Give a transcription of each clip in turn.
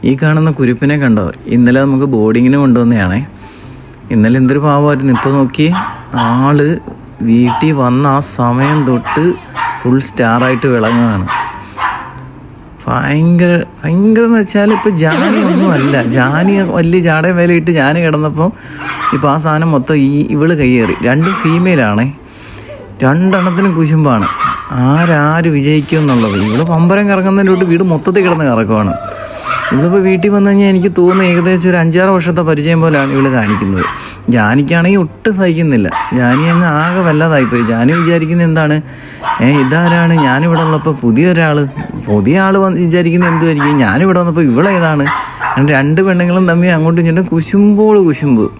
ഈ കാണുന്ന കുരുപ്പിനെ കണ്ടോ? ഇന്നലെ നമുക്ക് ബോർഡിങ്ങിന് കൊണ്ടുവന്നതാണേ. ഇന്നലെ എന്തൊരു പാവമായിരുന്നു. ഇപ്പോൾ നോക്കി ആള് വീട്ടിൽ വന്ന ആ സമയം തൊട്ട് ഫുൾ സ്റ്റാറായിട്ട് വിളങ്ങുകയാണ്. ഭയങ്കര എന്ന് വെച്ചാൽ ഇപ്പോൾ ജാനി ഒന്നുമല്ല. ജാനി വലിയ ജാടയും വിലയിട്ട് ജാനി കിടന്നപ്പോൾ ഇപ്പോൾ ആ സാധനം മൊത്തം ഇവള് കയ്യേറി. രണ്ടും ഫീമെയിലാണേ. രണ്ടെണ്ണത്തിനും കുശുമ്പാണ്. ആര് വിജയിക്കും എന്നുള്ളത്. ഇവള് പമ്പരം കറങ്ങുന്നതിൻ്റെ തൊട്ട് വീട് മൊത്തത്തിൽ കിടന്ന് കറക്കുവാണ്. ഇവളിപ്പോൾ വീട്ടിൽ വന്നു കഴിഞ്ഞാൽ എനിക്ക് തോന്നുന്നു ഏകദേശം ഒരു 5-6 വർഷത്തെ പരിചയം പോലെയാണ് ഇവള് കാണിക്കുന്നത്. ജാനിക്കാണെങ്കിൽ ഒട്ടും സഹിക്കുന്നില്ല. ജാനി അങ്ങ് ആകെ വല്ലാതായിപ്പോയി. ജാനി വിചാരിക്കുന്നത് എന്താണ്, ഇതാരാണ് ഞാനിവിടെ ഉള്ളപ്പോൾ പുതിയ ആൾ വിചാരിക്കുന്നത് എന്തുമായിരിക്കും, ഞാനിവിടെ വന്നപ്പോൾ ഇവളേതാണ്. രണ്ട് പെണ്ണുങ്ങളും തമ്മിൽ അങ്ങോട്ടും ഇങ്ങോട്ടും കുശുമ്പ്.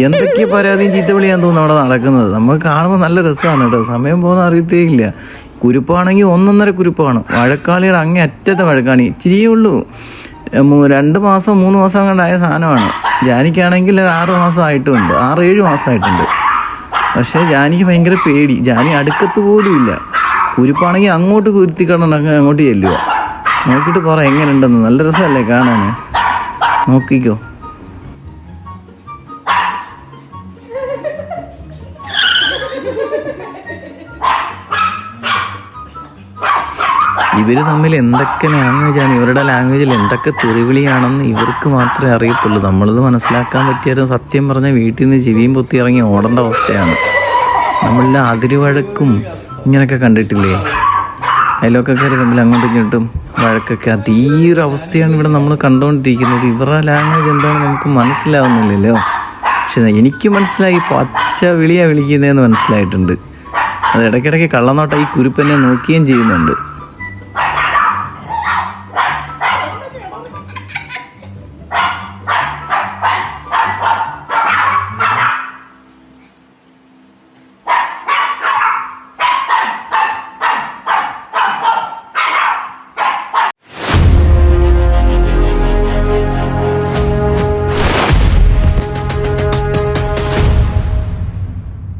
എന്തൊക്കെ പരാതിയും ചീത്തവിളിയാന്ന് തോന്നുന്നു അവിടെ നടക്കുന്നത്. നമുക്ക് കാണുമ്പോൾ നല്ല രസമാണ് കേട്ടോ. സമയം പോകുന്ന അറിയത്തേ ഇല്ല. കുരുപ്പാണെങ്കിൽ 1.5 കുരുപ്പാണ്. വഴക്കാളിയുടെ അങ്ങേ അറ്റത്തെ വഴക്കാണി. ഇച്ചിരിയേ ഉള്ളൂ. 2 മാസം 3 മാസം കണ്ടായ സാധനമാണ്. ജാനിക്കാണെങ്കിൽ 6 മാസം ആയിട്ടുമുണ്ട്, 6-7 മാസമായിട്ടുണ്ട്. പക്ഷേ ജാനിക്ക് ഭയങ്കര പേടി. ജാനി അടുക്കത്ത് പോലും ഇല്ല. കുരുപ്പാണെങ്കിൽ അങ്ങോട്ട് കുരുത്തിക്കടന്നൊക്കെ അങ്ങോട്ട് ചെല്ലുക. നോക്കിയിട്ട് പറ എങ്ങനെയുണ്ടെന്ന്. നല്ല രസമല്ലേ കാണാൻ? നോക്കിക്കോ. ഇവർ തമ്മിൽ എന്തൊക്കെ ലാംഗ്വേജാണ്, ഇവരുടെ ലാംഗ്വേജിൽ എന്തൊക്കെ തെറിവിളിയാണെന്ന് ഇവർക്ക് മാത്രമേ അറിയത്തുള്ളൂ. നമ്മളത് മനസ്സിലാക്കാൻ പറ്റിയാലും സത്യം പറഞ്ഞാൽ വീട്ടിൽ നിന്ന് ചെവിയും പൊത്തി ഇറങ്ങി ഓടേണ്ട അവസ്ഥയാണ്. നമ്മളെല്ലാം അതിരുവഴക്കും ഇങ്ങനെയൊക്കെ കണ്ടിട്ടില്ലേ? അയൽവക്കക്കാർ തമ്മിൽ അങ്ങോട്ടും ഇങ്ങോട്ടും വഴക്കൊക്കെ. അതീയൊരു അവസ്ഥയാണ് ഇവിടെ നമ്മൾ കണ്ടുകൊണ്ടിരിക്കുന്നത്. ഇവരുടെ ലാംഗ്വേജ് എന്താണെന്ന് നമുക്ക് മനസ്സിലാവുന്നില്ലല്ലോ. പക്ഷെ എനിക്ക് മനസ്സിലായി, പച്ച വിളിയാണ് വിളിക്കുന്നതെന്ന് മനസ്സിലായിട്ടുണ്ട്. അത് ഇടയ്ക്കിടയ്ക്ക് കള്ളനോട്ടം ഈ കുരുപ്പനെ നോക്കുകയും ചെയ്യുന്നുണ്ട്.